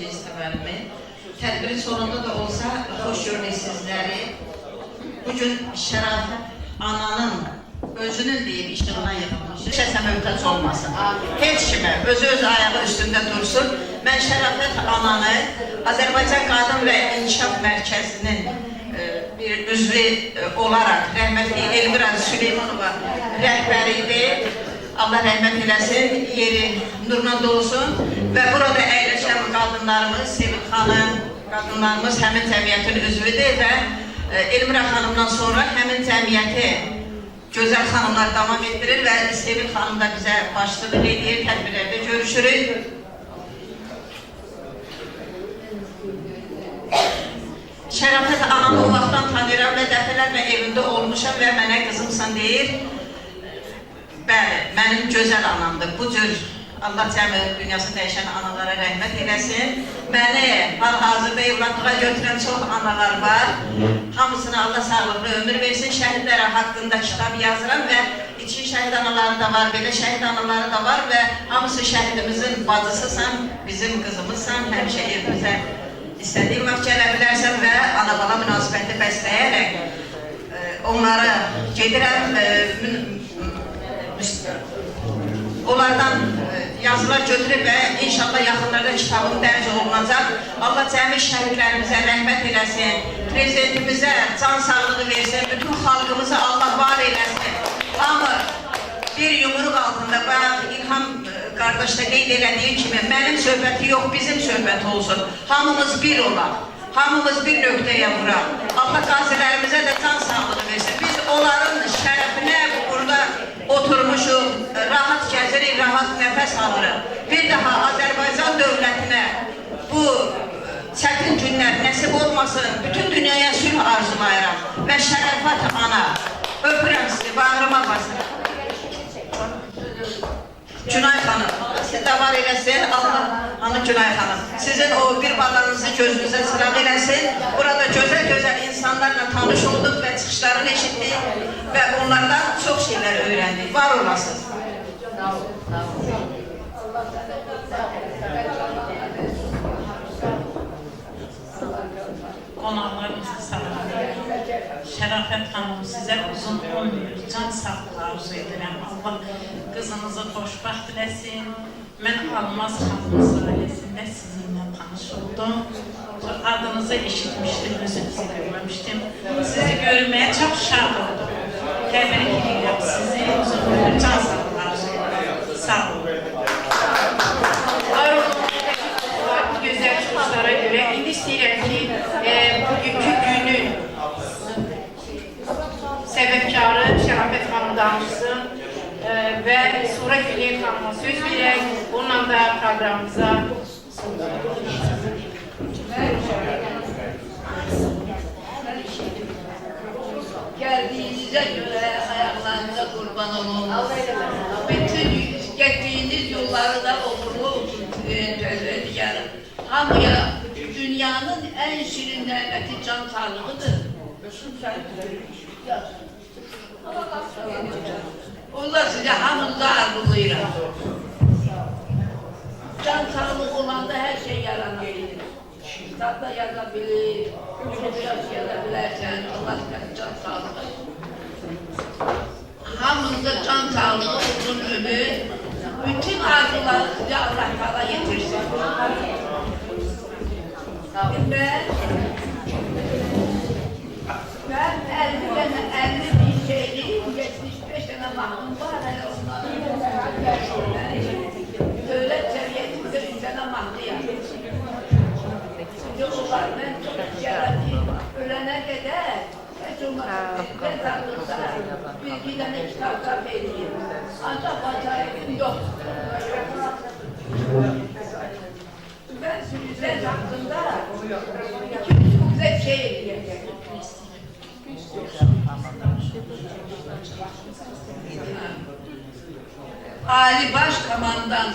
Necdə müəllimi. Tədbirin sonunda da olsa, xoş görmək sizləri. Bugün Şərafət ananın özünün deyib işığına yığılmışdır. Şəsə möhtaç olmasın. Heç kimə, öz ayağı üstündə dursun. Mən Şərafət ananı Azərbaycan Qadın və İnkişaf Mərkəzinin bir üzvü olaraq rəhmətli Elvira Süleymanova rəhbəri idi. Allah rəhmət eləsin, yeri nurla dolsun və burada əyləşən qadınlarımız, Sevil xanım, qadınlarımız həmin cəmiyyətin üzvüdür və Elvira xanımdan sonra həmin cəmiyyəti gözəl xanımlar davam etdirir və Sevil xanım da bizə başçılıq edir, tədbirlərdə görüşürük. Şərafət anamı o vaxtdan tanıyıram və dəfələrlə evində olmuşam və mənə qızımsan deyir. Bəli, mənim gözəl anamdır. Bu cür Allah cəmi dünyası dəyişən analara rəhmət eləsin. Məni hal-hazırda evlatlığa götürən çox analar var. Hamısına Allah sağlıqlı ömür versin. Şəhidlərə haqqında kitab yazıram və için şəhid anaları da var, belə şəhid anaları da var və hamısı şəhidimizin bacısısan, bizim qızımızsan, həmişə evimizə istədiyin vaxt gələ bilərsən və ana-bala münasibəti bəsləyərək onlara gedirəm. Onlardan yazılar götürüb və inşallah yaxınlarda kitabım dərc olunacaq. Allah cəmi şəhidlərimizə rəhmət eləsin, prezidentimizə can sağlığı versin, bütün xalqımızı Allah var eləsin. Hamı bir yumruq altında, bayağı İlham qardaş da qeyd elədiyi kimi, mənim söhbəti yox, bizim söhbət olsun. Hamımız bir olaq, hamımız bir nöqtəyə vuraq. Allah qazilərimizə də can sağlığı versin. Biz onların şərəfinə burada oturmuşuq, rahat gəzirik, rahat nəfəs alırıq. Bir daha Azərbaycan dövlətinə bu çətin günlər nəsib olmasın, bütün dünyaya sülh arzulayıram və Şərafət ana, öpürəm sizi, bağrıma basın. Günay xanım, siz də var eləsin, Allah hanım Günay xanım. Sizin o bir balanızı gözünüzə sıraq eləsin. Burada gözəl insanlarla tanış olduk və çıxışlarını eşitdik və onlardan çox şeylər öyrəndik. Var olasınız. Qonaqlarımızı salamlayır. Şərafət xanım, sizə uzun ömür, can sağlığı arzu edirəm. Allah qızınızı xoşbaxt eləsin. Mən Almaz xanımız ailəsində sizinlə tanış oldum. Adınızı eşitmişdim, özünüzü görməmişdim. Sizi görməyə çox şad oldum. Təbrik edirəm sizi, uzun ömür, can sağlığı arzu edirəm. Sağ olun. Gözəl çıxışlara görə indi istəyirəm ki, bugünkü günün səbəbkarı Şərafət xanım danışsın və sonra Gülyen xanıma söz verək, onunla da proqramımıza Geldiğinize göre ayaklarınıza kurban olun. Bütün gittiğiniz yolları da uğurlu olsun Tezvedigarım. Hamıya dünyanın en şirin nemeti can sağlığıdır. Allah size hamınıza arzulayırım. Can sağlığı olanda her şey yaranabilir. Kitapta yazabilir, çok yaşayabilirsen Allah size can sağlığı. Hamınıza can sağlığı, uzun ömür, bütün arzuları size Allah Teala getirsin. Ben 50 bin şeyli, 75 tane mahkum var, hele onların devlet seviyesinde 3 tane mahkumuyum. Şimdi onlar ben çok yarattım, ölene kadar hiç olmazsa ben tanrımda bir iki tane kitapta vereyim. Ancak bacarım yok. Ben sürüzler hakkında iki güzel şey ekleyeceğim. Ali Başkomandan,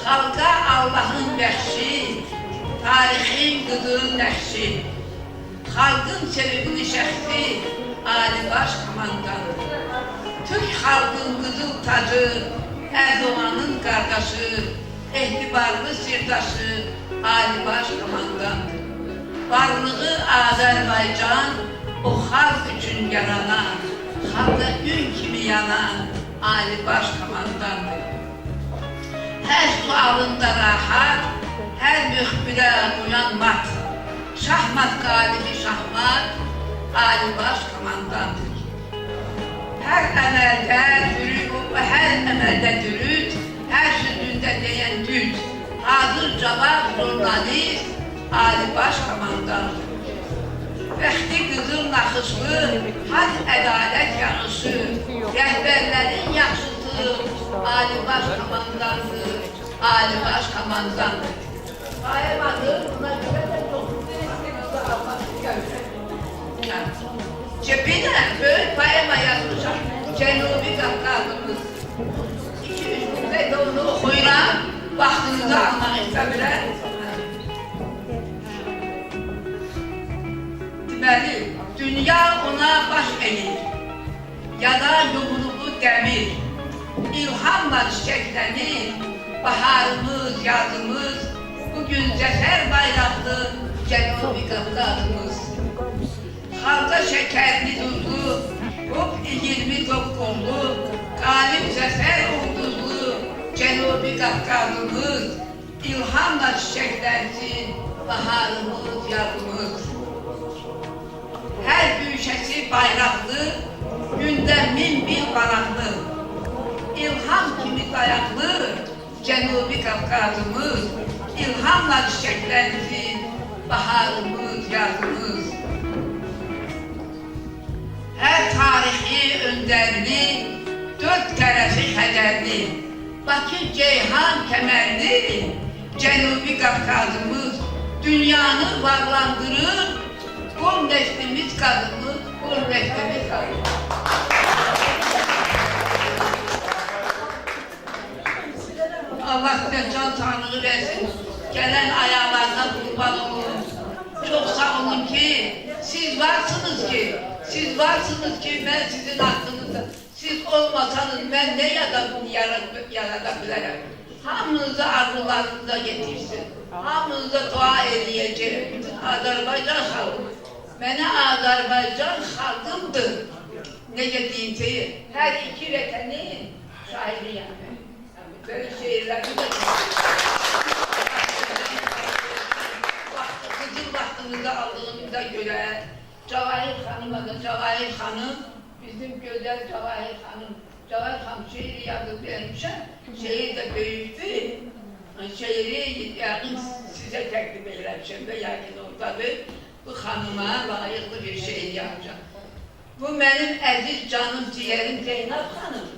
halka Allah'ın bəxşi, tarixin qıdığın nəxşi, xalqın sevimli şəxsi Ali Başkomandan, Türk xalqın qızıl tacı, Erdoğan'ın qardaşı, ehtibarlı sirdaşı, Ali Başkomandandır. Varlığı Azərbaycan, o xalq üçün yaranan, xalqa gün kimi yanan Ali Başkomandandır. Hər sualında rahat, hər müxbirə uyanmaq, şahmat qalibi şahmat, Ali Başkomandandır. Hər əməldə dürüst, hər sözündə deyən düz, hazır cavab jurnalist, Ali Başkomandandır. Bəxti qızıl naxışlı, hak ədalət yanışı, rəhbərlərin yaxşısı, Ali Başkomandandır, Ali Başkomandandır. Sayamadır, buna görə də çox Cebine böyük poema yazmışam, Cənubi Qafqazımız. 2-3 müddət onu oxuyuram, vaxtınızı almaq istəmirəm. Deməli, dünya ona baş eğir, yana yumruğu dəmir, İlhamla çiçəklənir, baharımız, yazımız, bugün zəfər bayraqlı Cənubi Qafqazımız. Xalqa şəkərli duzlu, hop 29'lu, qalib zəfər ulduzlu Cənubi Qafqazımız, İlhamla çiçəklənsin, baharımız, yazımız. Hər güşəsi bayraqlı, gündə min baraklı, İlham kimi dayaqlı Cənubi Qafqazımız, İlhamla çiçəklənsin, baharımız, yazımız. Hər tarixi öndərli, 4 tərəfi xədərli, Bakı Ceyhan kəmərli, Cənubi Qafqazımız, dünyanı varlandırır, qul nəslimiz qadımız, qul nəslimiz qadımız. Allah sizə can sağlığı versin, gələn ayağlarına qurban olun. Çox sağ olun ki, siz varsınız ki, ben sizin hakkınızda, siz olmasanız ben ne yaratabilirim? Hamınızı arzularınıza getirsin, hamınıza dua edeceğim. Bütün Azerbaycan halkı, bana Azerbaycan halkımdır. Nece diyeyim ki, her iki vetenin şairi yani. Böyle şehirlerde de kızıl vaktimizi aldığımıza göre Cavahir Hanım'a da Cavahir Hanım, bizim güzel Cavahir Hanım, Cavahir Hanım şehri yazıp vermişim, şehir de büyüktü, şehri yakın size teklif ederim şimdi, yakın ortadır, bu hanıma layıklı bir şehir yapacağım. Bu benim aziz canım, ciğerim Zeynep Hanım.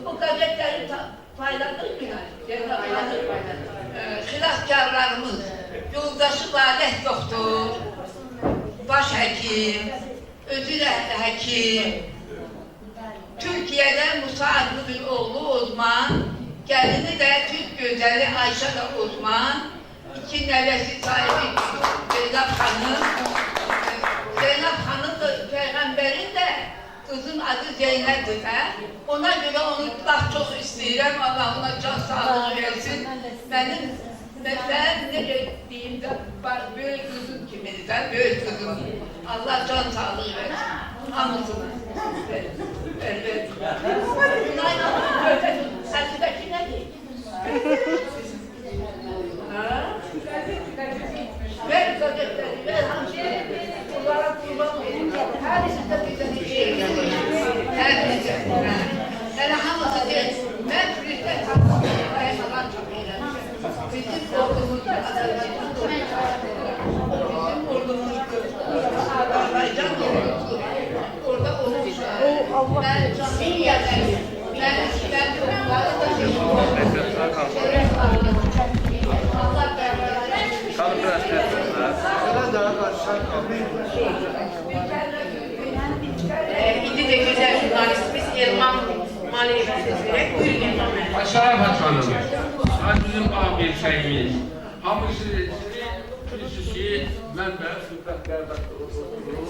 Bu gazetleri paylaştık mı? Zeynep Hanım, hilafkarlarımız, yoldaşı Valeh Doktor, baş həkim, özü də həkim, Türkiye'de Musa adlı bir oğlu uzman, gəlini də Türk gözəli Ayşə da uzman, 2 nəvəsi sahibi Zeynep Hanım. Zeynep Hanım da Peyğəmbərin də kızın adı Zeynep'dir də. Ona göre onu daha çok istəyirəm, Allah ona can sağlığı versin. Ben ne diyeyim de büyük kızım kimidi de, büyük kızım. Allah can sağlığı versin. Hamısını. Evet. Sesindeki ne diyeyim? Ver gazetleri, ver hamşehri. Bunlara kurban olun. Her birisi de bize bir şey geliyor. Her birisi. Yani hamısı değil. Ben turiste kalkmadım. Ayamadan çok eğlendim. Bizim ordumuzda Azerbaycan bizim ordumuzda Azerbaycan ordusu. Orada olmuşlar. Ben Suriye'deyim. Ben onları da Allah İndi de güzel jurnalistimiz Elman Maliye'ye söz vererek buyurun Elman Bey. Şərəfət xanım, bizim bir şeyimiz. Hamısı ki, mən belə söhbətlərdə otururum,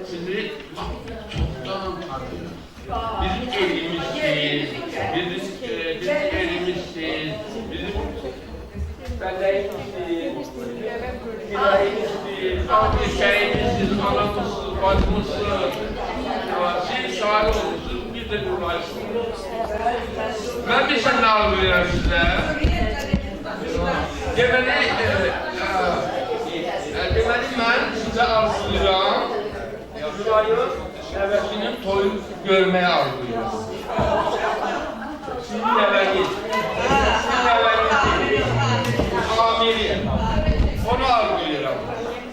sizi çoxdan tanıyırım. Bizim elimizdir, bizim elimizdir, bizim Fələyimizdir, diləyimizdir, abişəyimizdir, anamızdır, bacımızdır. Siz şahid olmuşsunuz, bir də nümayişsiniz. Mən bir sən nə algılayıram sizə? Deməli, mən sizə arzulayıram, Nurayın nəvəsinin toyu görməyə arzulayıram. Sizin nəvəniz, Amiri, onu arzulayıram.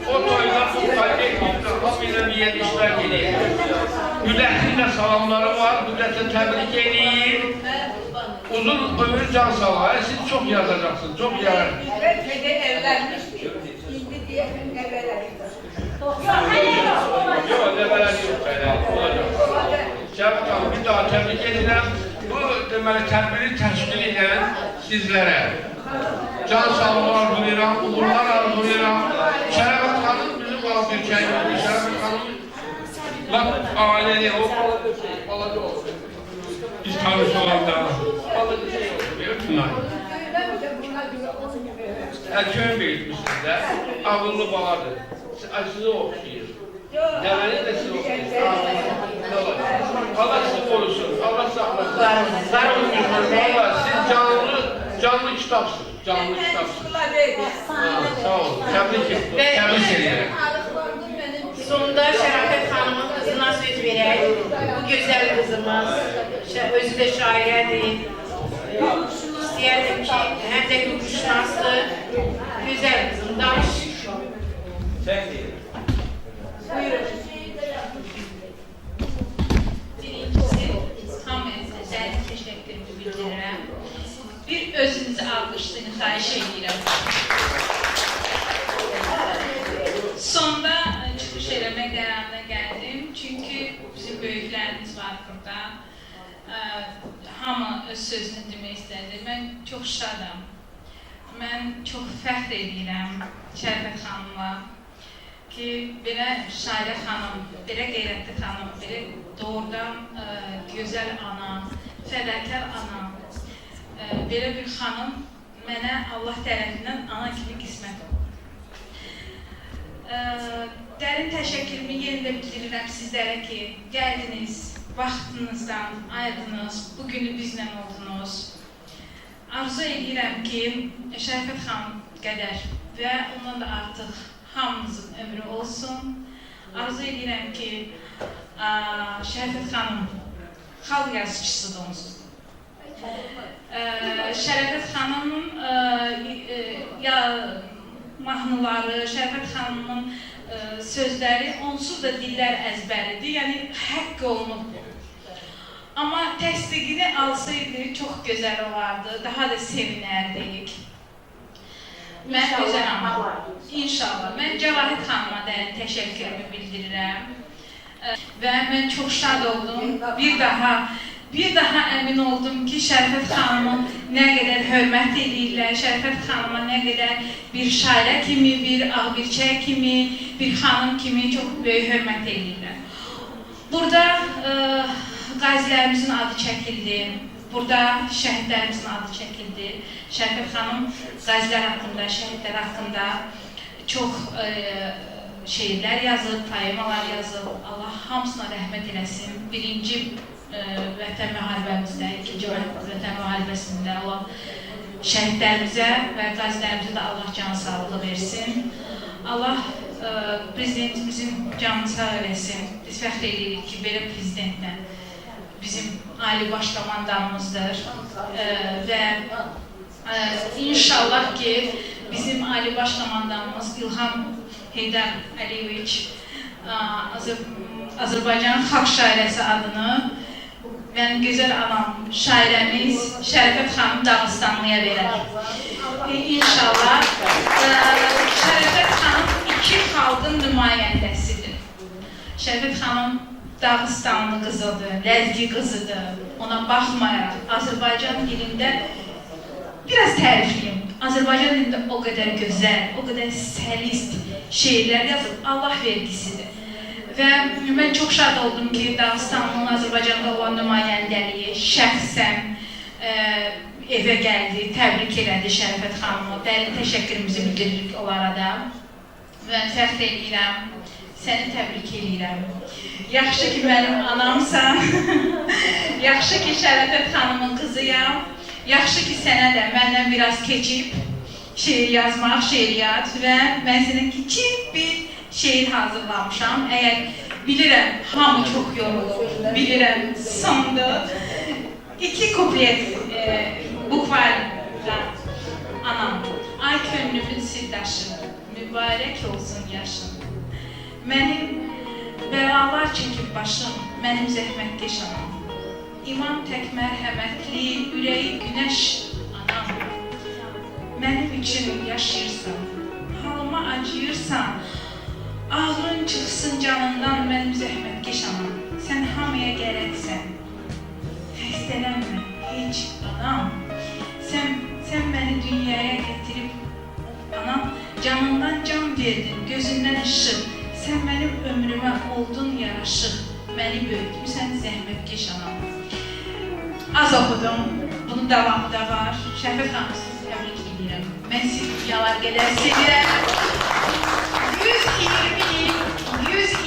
O toyda bu qayda etmişdir, hamıyla bir yer iştirak edir. Müdətin də salamları var, müdətin təbrik edir. Uzun ömür can sağlar, siz çox yazacaqsınız, çox yarar. Belki evlenmiştik. Şimdi diye evlenmiştik. Yok, nəbələr yox, olacaq. Şərif xanım, bir daha təbrik edirəm. Bu, deməli, tədbiri təşkil edən sizlərə can sağlığı arzulayıram, uğurlar arzulayıram. Şərif xanım bizim abirkəyimizdir. Şərif xanım ailəli, o balaca olsun. Biz tanış olanda balaca şey olsun, verir bunlar. Köyün büyütmüşsünüz də, ağıllı baladır. Sizi oxşayır. Nəvəniz də sizi oxşayır. Allah sizi qorusun, Allah saxlasın. Allah, siz canlı kitabsınız. Canlı kitabsınız. Sağ olun, təbrik edirəm. Sonunda Şərafət xanımın qızına söz verək. Bu gözəl qızımız, özü də şairədir. İstəyərdim ki, həm də hüquqşünasdır. Gözəl qızım, danış. Sən deyil. Buyurun. Birincisi, hamıya sizə təşəkkürümü bildirirəm. Bir özünüzü alqışlayın, xahiş edirəm. Sonda çıxış eləmək qərarına gəldim. Çünki bizim böyüklərimiz var burada. Hamı öz sözünü demək istədi. Mən çox şadam. Mən çox fəxr edirəm Şərifət xanımla ki, belə şairə xanım, belə qeyrətli xanım, belə doğrudan gözəl ana, fədakar ana, belə bir xanım mənə Allah tərəfindən ana kimi qismət olur. Dərin təşəkkürümü yenə də bildirirəm sizlərə ki, gəldiniz, vaxtınızdan ayırdınız, bugünü bizlə oldunuz. Arzu edirəm ki, Şərifət xanım qədər və ondan da artıq hamımızın ömrü olsun. Arzu edirəm ki, Şərifət xanım xalq yazıcısıdır onsuz. Şərifət xanımın mahnıları, Şərifət xanımın sözləri onsuz da dillər əzbəridir, yəni həqq olunubdur. Amma təsdiqini alsaydı çox gözəl olardı, daha da sevinərdik. Mən gözəl amma, inşallah. Mən Cəvahid xanıma dərin təşəkkürümü bildirirəm və mən çox şad oldum. Bir daha əmin oldum ki, Şərifət xanımı nə qədər hörmət edirlər, Şərifət xanıma nə qədər bir şairə kimi, bir ağbirçək kimi, bir xanım kimi çox böyük hörmət edirlər. Burada qazilərimizin adı çəkildi, burada şəhidlərimizin adı çəkildi. Şərifət xanım qazilər haqqında, şəhidlər haqqında çox şeirlər yazıb, poemalar yazıb. Allah hamısına rəhmət eləsin. Birinci Vətən müharibəmizdə, ikinci Vətən müharibəsində olan şəhidlərimizə və qazilərimizə də Allah can sağlığı versin. Allah prezidentimizin canını sağ eləsin. Biz fəxr edirik ki, belə prezidentlə bizim ali baş komandanımızdır və inşallah ki, bizim ali baş komandanımız İlham Heydər Əliyeviç Azərbaycan xalq şairəsi adını mənim gözəl anam, şairəmiz Şərifət xanım Dağıstanlıya verər. İnşallah Şərifət xanım iki xalqın nümayəndəsidir. Şərifət xanım Dağıstanlı qızıdır, ləzgi qızıdır. Ona baxmayaraq Azərbaycan dilində biraz tərifliyim. Azərbaycan dilində o qədər gözəl, o qədər səlist şeirlər yazıb, Allah vergisidir. Və mən çox şad oldum ki, Dağıstanlının Azərbaycanda olan nümayəndəliyi şəxsən evə gəldi, təbrik elədi Şərəfət xanımı. Dərin təşəkkürümüzü bildiririk onlara da. Mən fəxr edirəm, səni təbrik edirəm. Yaxşı ki, mənim anamsan, yaxşı ki, Şərəfət xanımın qızıyam, yaxşı ki, sənə də məndən biraz keçib şeir yazmaq, şeiriyyat və mən sənə kiçik bir şeir hazırlamışam. Əgər bilirəm, hamı çox yorulur, bilirəm, sondur. 2 kuplet bukvalda. Anam, ay könlümün sirdaşı, mübarək olsun yaşın. Mənim bəlalar çəkib başım, mənim zəhmətkeş anam. İman tək mərhəmətli, ürəyi günəş anam. Mənim üçün yaşayırsan, halıma acıyırsan, ağrın çıxsın canından mənim zəhmətkeş anam. Sən hamıya gərəksən, xəstələnmə heç anam. Sən məni dünyaya gətirib, anam, canından can verdin, gözündən ışıq. Sən mənim ömrümə oldun yaraşıq, məni böyütmüsən zəhmətkeş anam. Az oxudum, bunun davamı da var. Şərəfət xanım, sizi təbrik edirəm. Mən sizi dünyalar qədər sevirəm. 120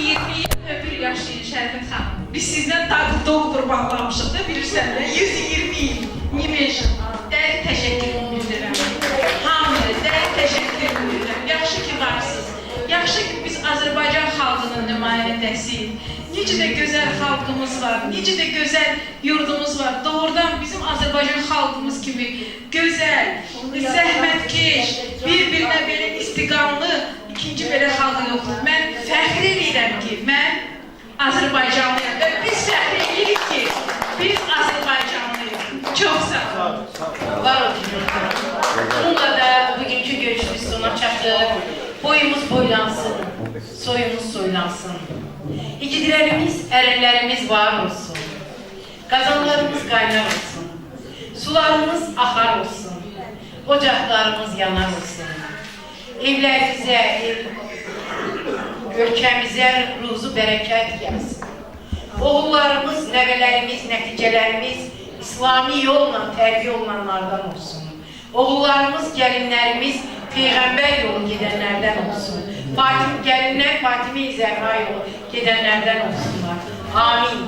il ömür yaşayın Şərəfət xanım. Biz sizdən doktor bağlamışıq da, bilirsən də, 120 il. Nimeş, dərin təşəkkürümü bildirəm. Hamıya dərin təşəkkürümü bildirəm. Yaxşı ki, varsınız. Yaxşı ki, biz Azərbaycan xalqının nümayəndəsiyik. Necə də gözəl xalqımız var, necə də gözəl yurdumuz var. Doğrudan bizim Azərbaycan xalqımız kimi gözəl, zəhmətkeş, bir-birinə belə istiqamlı ikinci belə xalq yoxdur. Mən fəxr edirəm ki, mən Azərbaycanlıyam və biz fəxr edirik ki, biz Azərbaycanlıyıq. Çox sağ olun. Var olsun. Bununla da bugünkü görüşümüz sona çatır. Boyumuz boylansın, soyumuz soylansın. İgidlərimiz, ərəllərimiz var olsun. Qazanlarımız qaynar olsun. Sularımız axar olsun. Ocaqlarımız yanar olsun. Evlərimizə, ölkəmizə ruzu bərəkət gəlsin. Oğullarımız, nəvələrimiz, nəticələrimiz İslami yolla tərbiyə olunanlardan olsun. Oğullarımız, gəlinlərimiz Peyğəmbər yolu gedənlərdən olsun. Gəlinlər Fatime-i Zəhra yolu gedənlərdən olsunlar. Amin.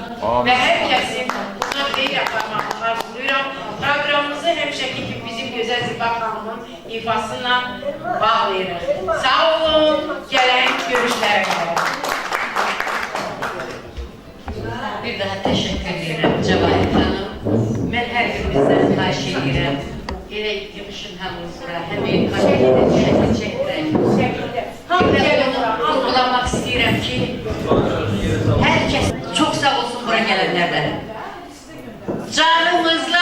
Və hər kəsin buna xeyir aparmaqlar arzulayıram. Proqramımızı həmişəki gibi bizim gözəl Ziba xanımın ifasıyla bağlayırıq. Sağ olun, gələn görüşlərə qədər. Bir daha təşəkkür edirəm Cəvahir xanım. Mən hər birinizdən xahiş edirəm. Elə yığışın hamınız bura, həmin kamerada şəkil çəkdirək. Hamı gəlin, vurgulamaq istəyirəm ki, hər kəs çox sağ olsun bura gələnlərdən. Canımızla